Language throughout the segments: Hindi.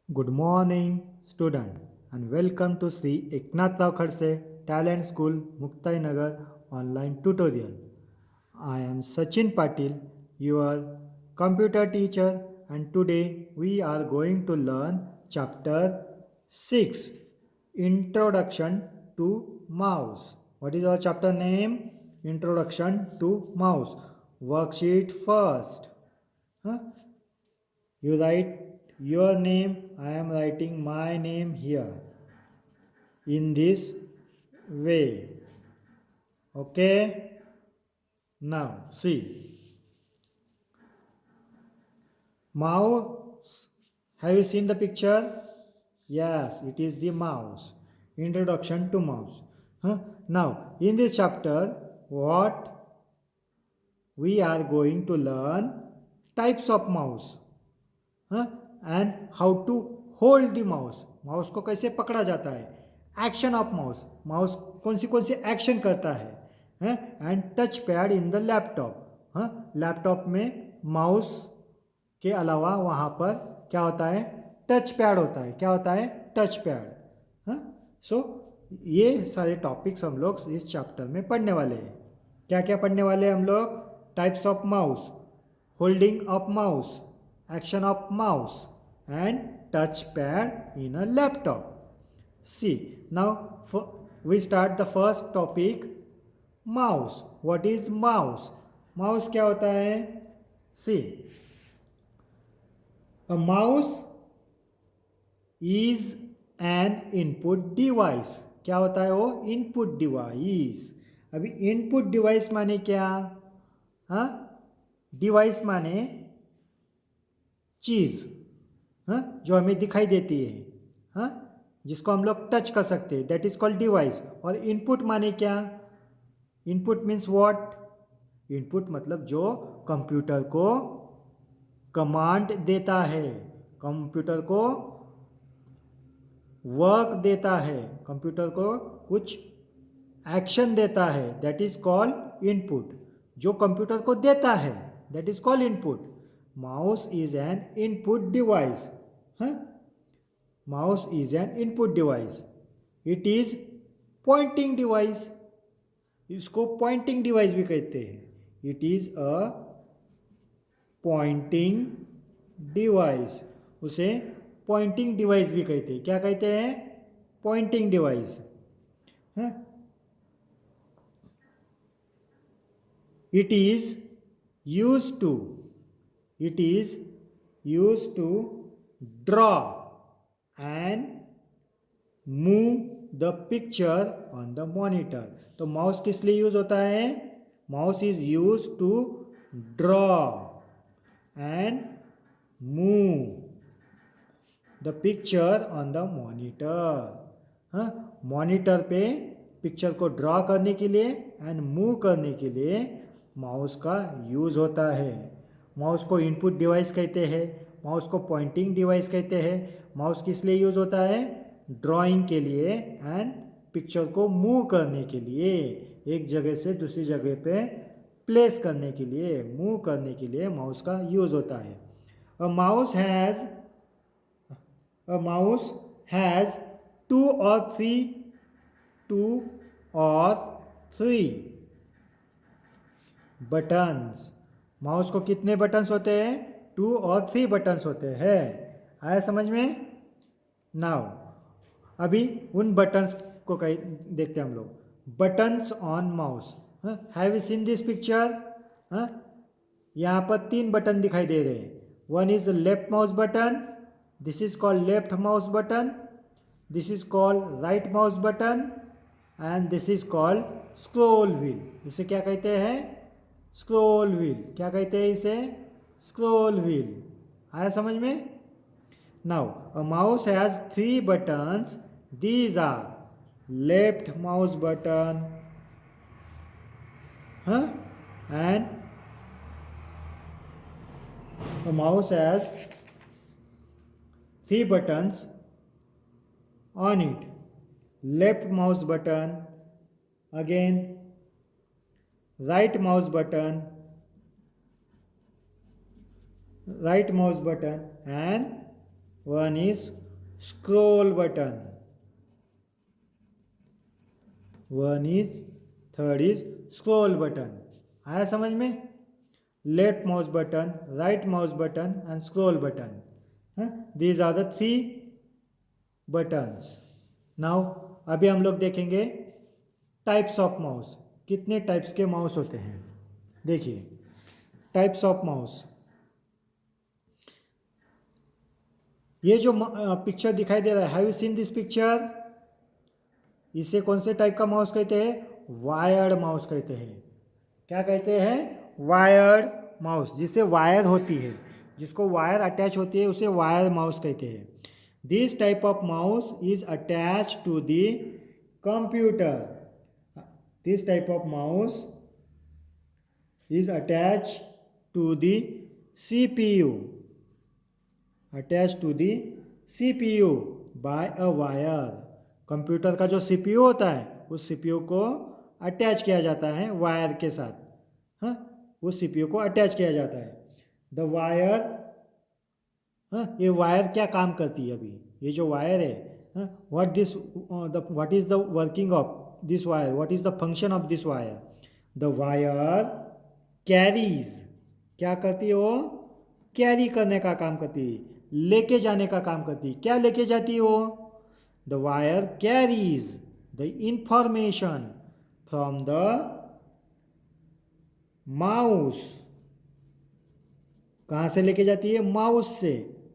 Good morning, student, and welcome to Sri Eknath Rao Khadse Talent School, Muktai Nagar online tutorial. I am Sachin Patil, your computer teacher, and today we are going to learn chapter 6, Introduction to Mouse. What is our chapter name? Introduction to Mouse. Worksheet first. Huh? You write your name, I am writing my name here in this way. Okay? Now, see. Mouse. Have you seen the picture? Yes, it is the mouse. Introduction to mouse. Huh? Now, in this chapter, what we are going to learn types of mouse. And how to hold the mouse mouse को कैसे पकड़ा जाता है एक्शन ऑफ माउस माउस कौन सी एक्शन करता है and touch pad in the laptop laptop में माउस के अलावा वहाँ पर क्या होता है टच पैड होता है क्या होता है टच पैड सो ये सारे टॉपिक्स हम लोग इस चैप्टर में पढ़ने वाले हैं क्या क्या पढ़ने वाले हैं हम लोग types of mouse holding of mouse, action of mouse, and touchpad in a laptop. See, now we start the first topic mouse. What is mouse? Mouse क्या होता है? See, a mouse is an input device. क्या होता है वो इनपुट डिवाइस अभी इनपुट डिवाइस माने क्या हाँ डिवाइस माने चीज़ जो हमें दिखाई देती है हाँ जिसको हम लोग टच कर सकते हैं दैट इज कॉल्ड डिवाइस और इनपुट माने क्या इनपुट मीन्स व्हाट इनपुट मतलब जो कंप्यूटर को कमांड देता है कंप्यूटर को वर्क देता है कंप्यूटर को कुछ एक्शन देता है दैट इज कॉल्ड इनपुट जो कंप्यूटर को देता है that is called input mouse is an input device mouse is an input device it is pointing device इसको पॉइंटिंग डिवाइस भी कहते हैं it is a pointing device उसे पॉइंटिंग डिवाइस भी कहते हैं क्या कहते हैं pointing device it is used to it is used to draw and move the picture on the monitor तो माउस किस लिए यूज होता है mouse is use to draw and move the picture on the monitor monitor पे पिक्चर को ड्रॉ करने के लिए एंड मूव करने के लिए माउस का यूज़ होता है माउस को इनपुट डिवाइस कहते हैं माउस को पॉइंटिंग डिवाइस कहते हैं माउस किस लिए यूज़ होता है ड्राइंग के लिए एंड पिक्चर को मूव करने के लिए एक जगह से दूसरी जगह पे प्लेस करने के लिए मूव करने के लिए माउस का यूज़ होता है अ माउस हैज़ टू और थ्री बटन्स माउस को कितने बटन्स होते हैं 2 और 3 बटन्स होते हैं आया समझ में नाउ अभी उन बटन्स को कहीं देखते हैं हम लोग buttons on mouse have you seen this picture यहाँ पर 3 बटन दिखाई दे रहे हैं one is left mouse button this is called left mouse button this is called right mouse button and this is called scroll wheel इसे क्या कहते हैं स्क्रॉल व्हील क्या कहते हैं इसे स्क्रॉल व्हील आया समझ में now a mouse has 3 buttons these are left mouse button and a mouse has 3 buttons on it left mouse button again right mouse button and one is scroll button, one is, third is scroll button. आया समझ में? Left mouse button, right mouse button and scroll button, these are the three buttons. Now अभी हम लोग देखेंगे टाइप्स ऑफ माउस, कितने टाइप्स के माउस होते हैं। देखिए टाइप्स ऑफ माउस, ये जो पिक्चर दिखाई दे रहा है, have you seen this picture? इसे कौन से टाइप का माउस कहते हैं? वायर्ड माउस कहते हैं। क्या कहते हैं? वायर्ड माउस, जिससे वायर होती है, जिसको वायर अटैच होती है उसे वायर माउस कहते हैं। This type of mouse is attach to the computer, this type of mouse is attached to the CPU, attached to the CPU by a wire। Computer का जो CPU होता है उस CPU को अटैच किया जाता है वायर के साथ, हाँ, उस CPU को अटैच किया जाता है। द वायर, हाँ, ये वायर क्या काम करती है? अभी ये जो वायर है, what is the working of this wire, what is the function of this wire? The wire carries, क्या करती है वो? कैरी करने का काम करती है, लेके जाने का काम करती है। क्या लेके जाती है वो? The wire carries the information from the mouse, कहाँ से लेके जाती है? माउस से।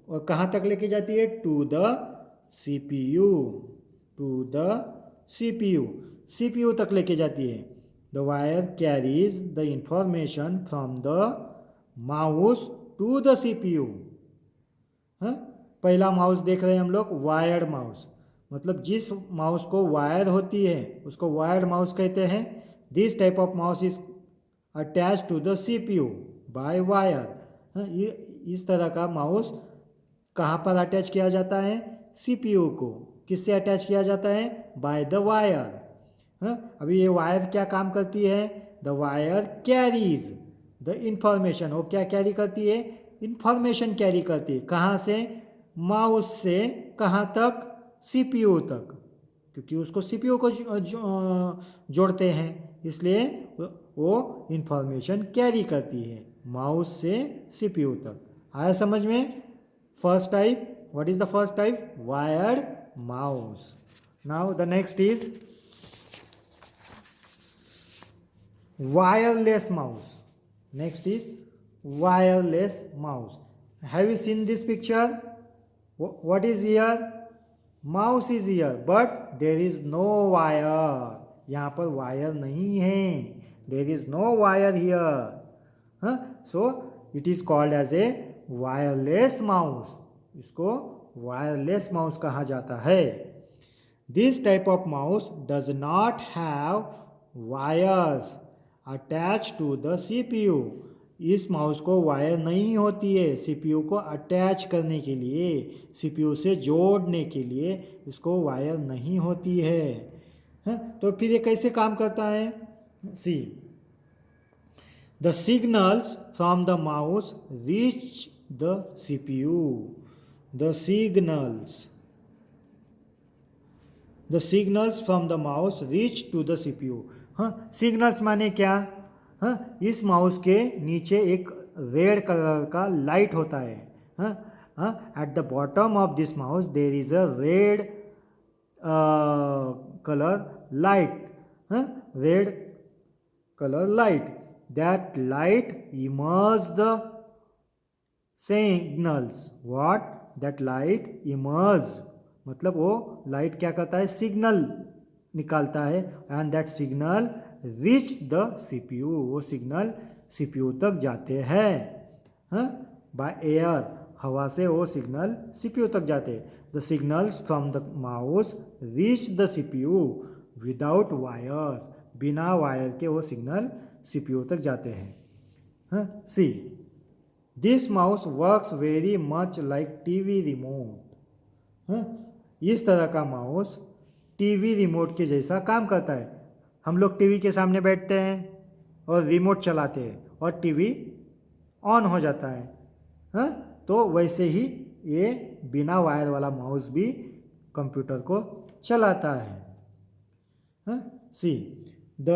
और कहाँ तक लेके जाती है? To the CPU, to the CPU, CPU तक लेके जाती है। The wire carries the information from the mouse to the CPU। हाँ, पहला माउस देख रहे हैं हम लोग, वायर्ड माउस, मतलब जिस माउस को वायर होती है उसको वायर्ड माउस कहते हैं। This type of mouse is attach to the CPU by wire. हाँ, ये इस तरह का माउस कहाँ पर अटैच किया जाता है? CPU को। किससे अटैच किया जाता है? By the wire. हाँ, अभी ये वायर क्या काम करती है? The wire carries the information, वो क्या कैरी करती है? इंफॉर्मेशन कैरी करती है। कहाँ से? माउस से कहाँ तक? CPU तक, क्योंकि उसको CPU को जोड़ते हैं, इसलिए वो इंफॉर्मेशन कैरी करती है माउस से CPU तक। आया समझ में? First type, what is the first type? Wired mouse. Now the next is wireless mouse. Next is wireless mouse. Have you seen this picture? What is here? Mouse is here but there is no wire, यहाँ पर वायर नहीं है। there is no wire here, huh? So it is called as a wireless mouse, इसको wireless mouse कहा जाता है। This type of mouse does not have wires attach to the CPU। इस माउस को वायर नहीं होती है CPU को अटैच करने के लिए, CPU से जोड़ने के लिए इसको वायर नहीं होती है। हाँ, तो फिर ये कैसे काम करता है? See, the signals from the mouse reach the CPU, the signals from the mouse reach to the CPU। हाँ, सिग्नल्स माने क्या? हाँ, इस माउस के नीचे एक रेड कलर का लाइट होता है। हाँ, हाँ, at the bottom of this mouse there is a red colour light, हाँ, red colour light, that light emits the signals. What? That light emits, मतलब वो लाइट क्या करता है? सिग्नल निकालता है। And that signal reach the CPU, वो सिग्नल CPU तक जाते हैं। हाँ, बाय एयर, हवा से वो सिग्नल CPU तक जाते हैं। The signals from the mouse reach the CPU without wires, बिना वायर के वो सिग्नल CPU तक जाते हैं। हाँ, see, this mouse works very much like TV remote. हाँ, इस तरह का माउस TV रिमोट के जैसा काम करता है। हम लोग TV के सामने बैठते हैं और रिमोट चलाते हैं और TV ऑन हो जाता है। हाँ, तो वैसे ही ये बिना वायर वाला माउस भी कंप्यूटर को चलाता है। See the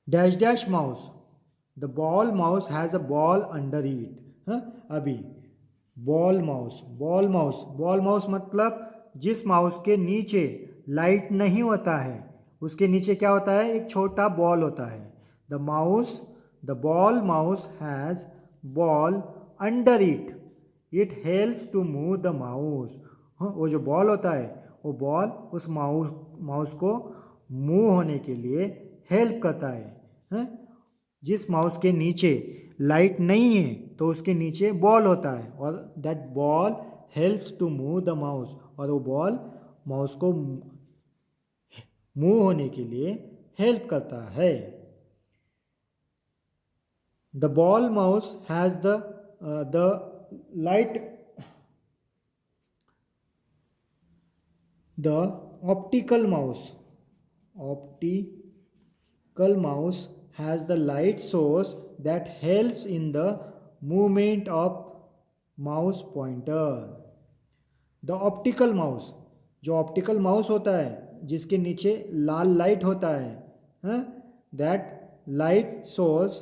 dash dash mouse, the ball mouse has a ball under it. अभी ball mouse, ball mouse, ball mouse मतलब जिस माउस के नीचे लाइट नहीं होता है उसके नीचे क्या होता है, एक छोटा बॉल होता है। The ball mouse has ball under it, it helps to move the mouse. वो जो बॉल होता है वो बॉल उस माउस को मूव होने के लिए हेल्प करता है। जिस माउस के नीचे लाइट नहीं है तो उसके नीचे बॉल होता है और that ball helps to move the mouse, और वो बॉल माउस को मूव होने के लिए हेल्प करता है। The ball mouse has the light, the optical mouse, optical mouse has the light source that helps in the movement of mouse pointer. The optical mouse, जो ऑप्टिकल माउस होता है जिसके नीचे लाल लाइट होता है, दैट लाइट सोर्स,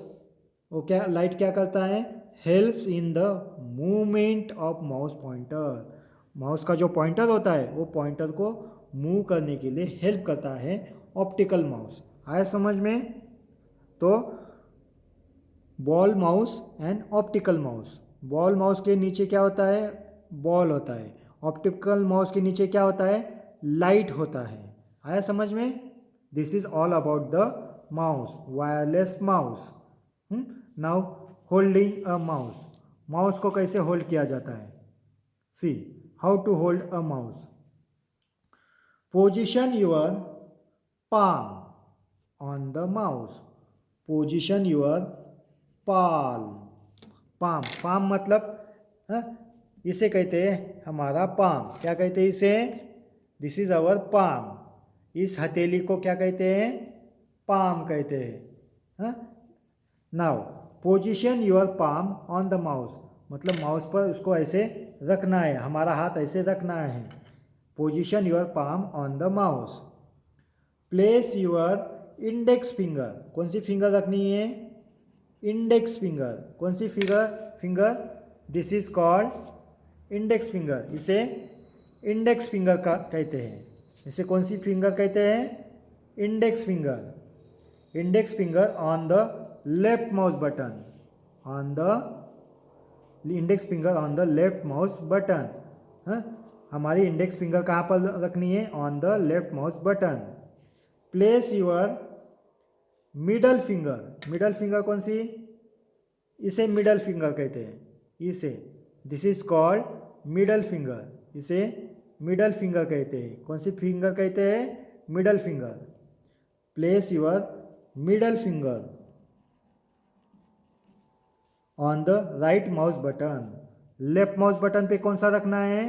वो क्या लाइट क्या करता है, helps in the movement of mouse pointer. Mouse का जो पॉइंटर होता है वो पॉइंटर को मूव करने के लिए हेल्प करता है ऑप्टिकल माउस। आया समझ में? तो ball mouse and optical mouse, ball mouse के नीचे क्या होता है, बॉल होता है। ऑप्टिकल माउस के नीचे क्या होता है, लाइट होता है। आया समझ में? This is all about the mouse, wireless mouse. Now holding a mouse, mouse को कैसे होल्ड किया जाता है? See how to hold a mouse. Position your palm on the mouse, position your palm मतलब इसे कहते हैं हमारा पाम। क्या कहते हैं इसे? This is our palm. इस हथेली को क्या कहते हैं? पाम कहते हैं। Now position your palm on the mouse, मतलब माउस पर उसको ऐसे रखना है, हमारा हाथ ऐसे रखना है। Position your palm on the mouse. Place your index finger, कौन सी फिंगर रखनी है? Index finger. कौन सी finger? This is called index finger. इसे इंडेक्स फिंगर का कहते हैं। इसे कौन सी फिंगर कहते हैं? Index finger. Index finger on the left mouse button, on the index finger on the left mouse button. हमारी इंडेक्स फिंगर कहाँ पर रखनी है? On the left mouse button. Place your middle finger, middle finger कौन सी? इसे मिडल फिंगर कहते हैं। इसे, this is called middle finger. इसे मिडल फिंगर कहते हैं। कौन सी फिंगर कहते हैं? Middle finger. Place your middle finger on the right mouse button. Left mouse button पे कौन सा रखना है?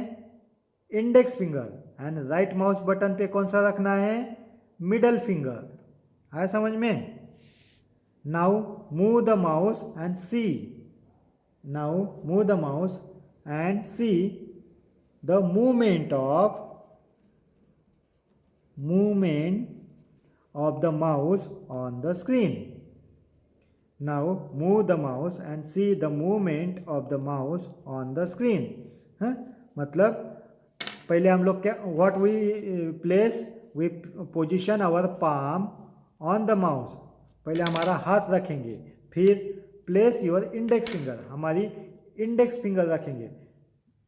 Index finger. And right mouse button पे कौन सा रखना है? Middle finger. आया समझ में? Now move the mouse and C, now move the mouse and see the movement of the mouse on the screen. Now move the mouse and see the movement of the mouse on the screen. मतलब पहले हम लोग क्या, what we place, we position our palm on the mouse. पहले हमारा हाथ रखेंगे, फिर प्लेस योर इंडेक्स फिंगर, हमारी इंडेक्स फिंगर रखेंगे।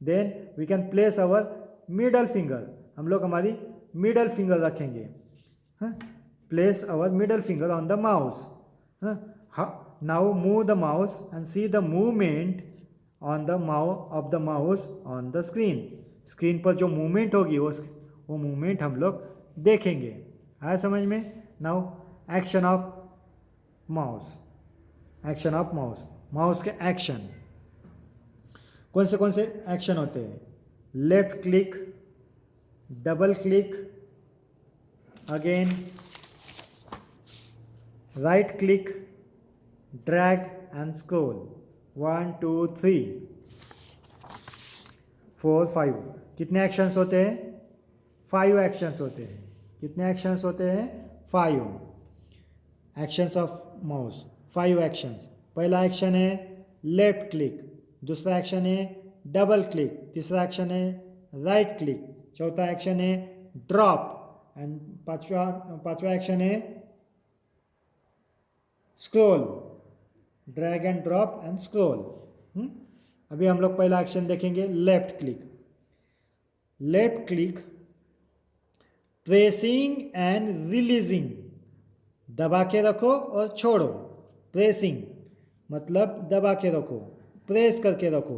Then we can place our middle finger, हम लोग हमारी मिडल फिंगर रखेंगे। Place our middle finger on the mouse. Now move the mouse and see the movement on the of the mouse on the screen. Screen पर जो मूवमेंट होगी वो मूवमेंट हम लोग देखेंगे। आया समझ में? Now action of mouse, action of mouse, mouse के एक्शन कौन से एक्शन होते हैं? Left click, double click, again right click, drag and scroll, 1 2 3। 4 5। कितने एक्शंस होते हैं? 5 एक्शंस होते हैं। कितने एक्शंस होते हैं? 5 एक्शंस ऑफ माउस, 5 एक्शंस। पहला एक्शन है लेफ्ट क्लिक, दूसरा एक्शन है डबल क्लिक, तीसरा एक्शन है राइट क्लिक, चौथा एक्शन है ड्रॉप एंड पांचवा एक्शन है scroll, drag and drop and scroll. अभी हम लोग पहला एक्शन देखेंगे left click. Left click pressing and releasing, दबा के रखो और छोड़ो। प्रेसिंग मतलब दबा के रखो, प्रेस करके रखो।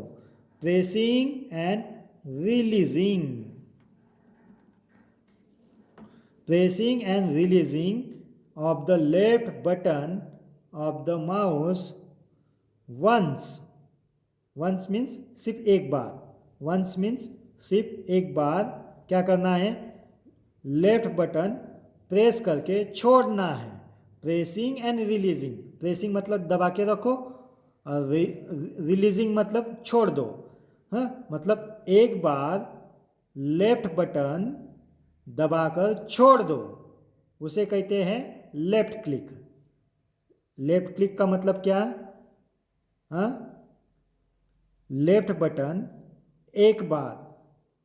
Pressing and releasing, pressing and releasing of the left button of the mouse once, once means सिर्फ एक बार, once means सिर्फ एक बार क्या करना है? लेफ्ट बटन प्रेस करके छोड़ना है। प्रेसिंग एंड रिलीजिंग, प्रेसिंग मतलब दबा के रखो और रिलीजिंग मतलब छोड़ दो। हाँ, मतलब एक बार लेफ्ट बटन दबाकर छोड़ दो, उसे कहते हैं लेफ्ट क्लिक। लेफ्ट क्लिक का मतलब क्या? हाँ, लेफ्ट बटन एक बार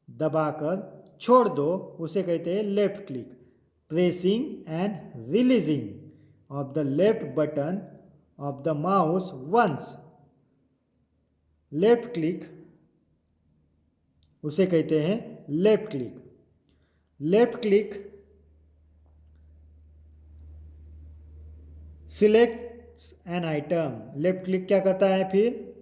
दबाकर छोड़ दो, उसे कहते हैं left click. Pressing and releasing of the left button of the mouse once, left click उसे कहते हैं left click. Left click select an item, left click क्या करता है? फिर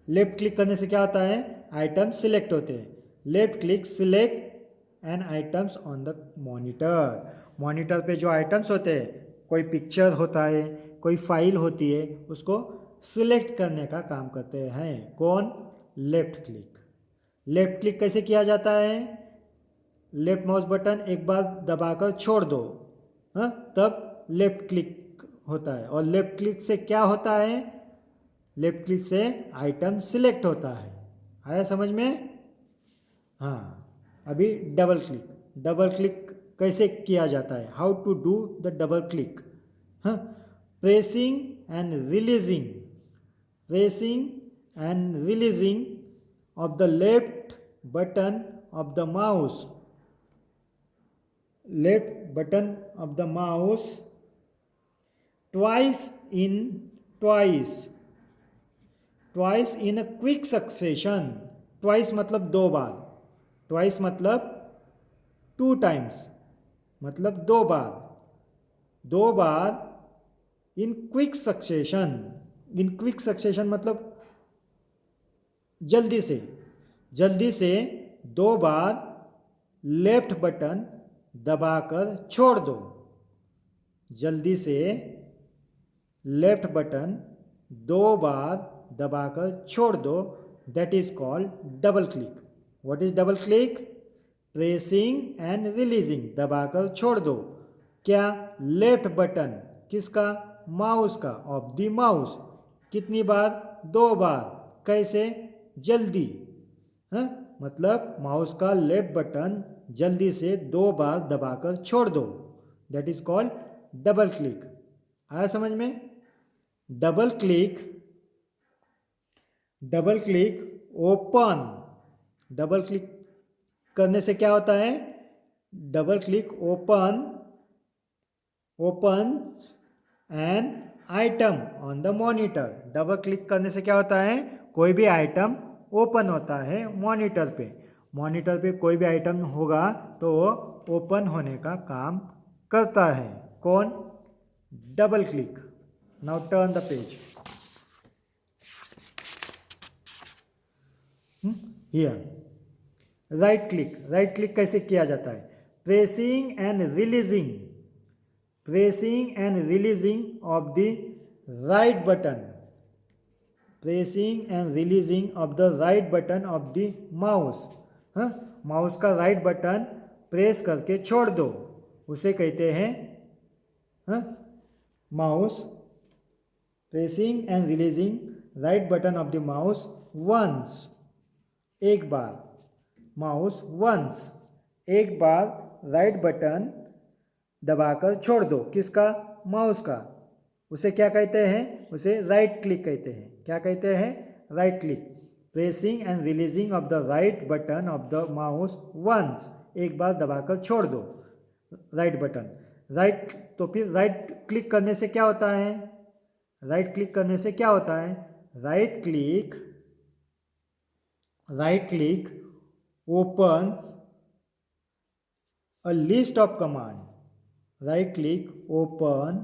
लेफ्ट क्लिक करने से क्या होता है? आइटम सिलेक्ट होते हैं। Left click select N items on the monitor, monitor पे जो आइटम्स होते हैं, कोई पिक्चर होता है, कोई फाइल होती है, उसको सिलेक्ट करने का काम करते हैं। कौन? Left click. लेफ्ट क्लिक कैसे किया जाता है? लेफ्ट माउस बटन एक बार दबाकर छोड़ दो, हाँ, तब लेफ्ट क्लिक होता है। और लेफ्ट क्लिक से क्या होता है? लेफ्ट क्लिक से आइटम सिलेक्ट होता है। आया समझ में? हाँ, अभी डबल क्लिक। डबल क्लिक कैसे किया जाता है? How to do the double click? हाँ, pressing and releasing, pressing and releasing of the left button of the mouse, left button of the mouse twice in twice twice in a quick succession। twice मतलब दो बार, twice मतलब टू टाइम्स, मतलब दो बार, दो बार in quick succession. In quick succession मतलब जल्दी से, जल्दी से दो बार लेफ्ट बटन दबाकर छोड़ दो। जल्दी से लेफ्ट बटन दो बार दबाकर छोड़ दो, that is called double click. What is double click? Pressing and releasing, दबाकर छोड़ दो। क्या? लेफ्ट बटन किसका? माउस का, ऑफ द माउस। कितनी बार? दो बार। कैसे? जल्दी। हाँ, मतलब माउस का लेफ्ट बटन जल्दी से दो बार दबाकर छोड़ दो, that is called double click. आया समझ में? Double click, double click open, double click करने से क्या होता है? Double click open, opens an item on the monitor. Double click करने से क्या होता है? कोई भी आइटम ओपन होता है मॉनिटर पे। मॉनिटर पे कोई भी आइटम होगा तो वो ओपन होने का काम करता है। कौन? Double click. Now turn the page. Here right click. Right click कैसे किया जाता है? Pressing and releasing, pressing and releasing of the right button, pressing and releasing of the right button of the mouse. हाँ, माउस का राइट बटन प्रेस करके छोड़ दो, उसे कहते हैं mouse. Pressing and releasing right button of the mouse once, एक बार। माउस वंस, एक बार राइट बटन दबाकर छोड़ दो, किसका? माउस का। उसे क्या कहते हैं? उसे राइट क्लिक कहते हैं। क्या कहते हैं? Right click. Pressing and releasing of the right button of the mouse once, एक बार दबाकर छोड़ दो राइट बटन। राइट, तो फिर राइट क्लिक करने से क्या होता है? राइट क्लिक करने से क्या होता है? Right click opens a list of command. Right click open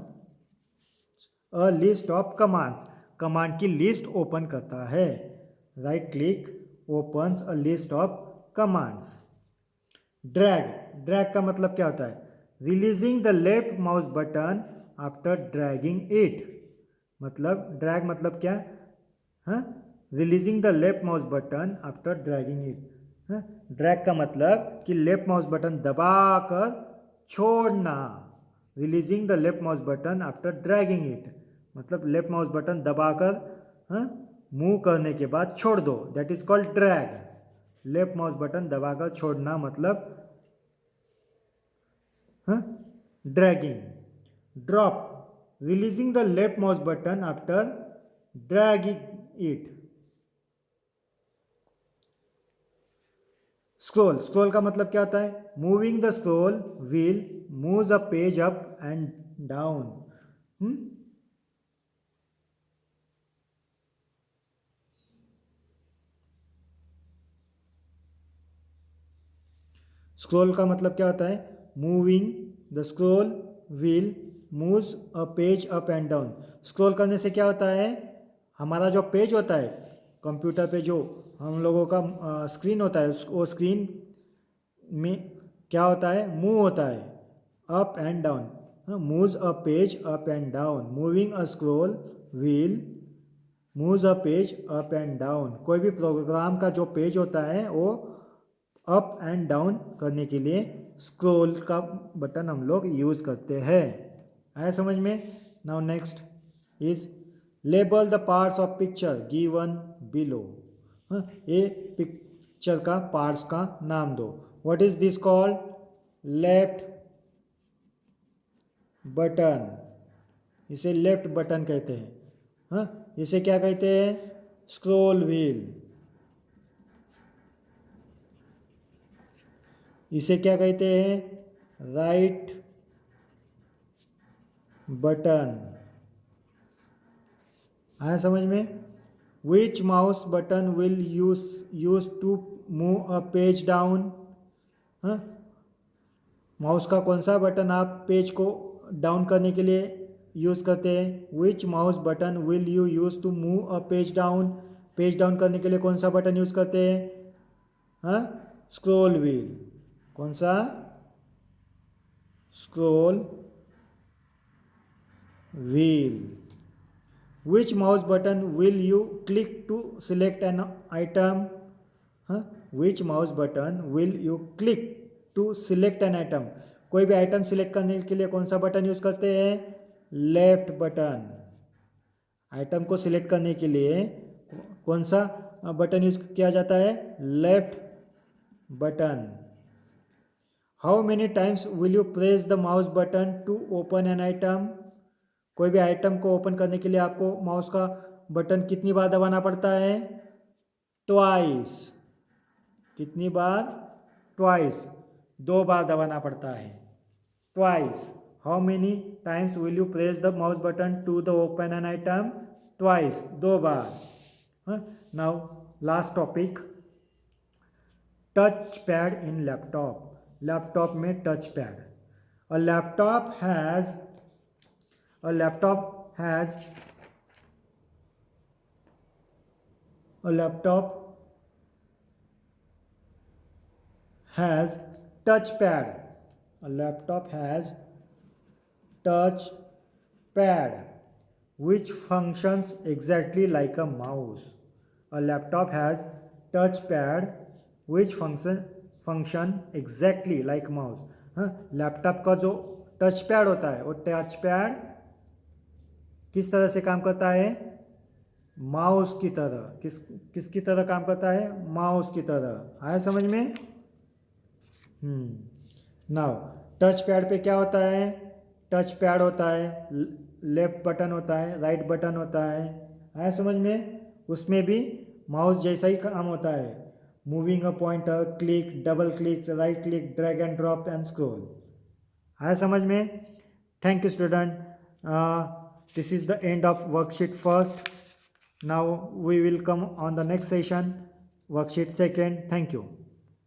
a list of commands. Command की लिस्ट ओपन करता है। Right click opens a list of commands. Drag का मतलब क्या होता है? Releasing the left mouse button after dragging it. मतलब ड्रैग मतलब क्या? हाँ, releasing the left mouse button after dragging it. Drag का मतलब कि लेफ्ट माउस बटन दबाकर छोड़ना। Releasing the left mouse button after dragging it मतलब लेफ्ट माउस बटन दबाकर मूव करने के बाद छोड़ दो, that is called drag. Left mouse button दबाकर छोड़ना मतलब dragging. Drop, releasing the left mouse button after dragging it. Scroll का मतलब क्या होता है? Moving the scroll wheel moves a page up and down. Scroll का मतलब क्या होता है? Moving the scroll wheel moves a page up and down. Scroll करने से क्या होता है? हमारा जो पेज होता है कंप्यूटर पे, जो हम लोगों का स्क्रीन होता है, वो स्क्रीन में क्या होता है? मूव होता है up and down. Moves a page up and down. Moving a scroll wheel moves a page up and down. कोई भी प्रोग्राम का जो पेज होता है वो अप एंड डाउन करने के लिए स्क्रॉल का बटन हम लोग यूज़ करते हैं। आया समझ में? Now next is label the parts of picture given below. ये पिक्चर का पार्ट्स का नाम दो। What is this called? Left button. इसे लेफ्ट बटन कहते हैं। इसे क्या कहते हैं? Scroll wheel. इसे क्या कहते हैं? Right button. आया समझ में? Which mouse button will use to move a page down. Mouse का कौन सा बटन आप पेज को डाउन करने के लिए यूज करते हैं? Which mouse button will you use to move a page down. Page down करने के लिए कौन सा बटन यूज करते हैं? Scroll wheel. कौन सा? Scroll wheel. Which mouse button will you click to select an item? Which mouse button will you click to select an item? कोई भी आइटम सिलेक्ट करने के लिए कौन सा बटन यूज करते हैं? Left button. आइटम को सिलेक्ट करने के लिए कौन सा बटन यूज किया जाता है? Left button. How many times will you press the mouse button to open an item? कोई भी आइटम को ओपन करने के लिए आपको माउस का बटन कितनी बार दबाना पड़ता है? ट्वाइस। कितनी बार? ट्वाइस। 2 बार दबाना पड़ता है। Twice. How many times will you press the mouse button to the open an item? Twice. 2 बार। Now last topic, touch pad in laptop. Laptop में touch pad. A laptop has A laptop has a laptop has touch pad. A laptop has touch pad which functions exactly like a mouse. A laptop has touch pad which function exactly like mouse. Laptop का जो टच पैड होता है वो टच पैड किस तरह से काम करता है? माउस की तरह। किसकी तरह काम करता है? माउस की तरह। आया समझ में? नाउ टच पैड पे क्या होता है? टच पैड होता है, लेफ्ट बटन होता है, राइट बटन होता है। आया समझ में? उसमें भी माउस जैसा ही काम होता है। Moving a pointer, click, double click, right click, drag and drop and scroll. आया समझ में? Thank you student. This is the end of worksheet first. Now we will come on the next session, worksheet second. Thank you.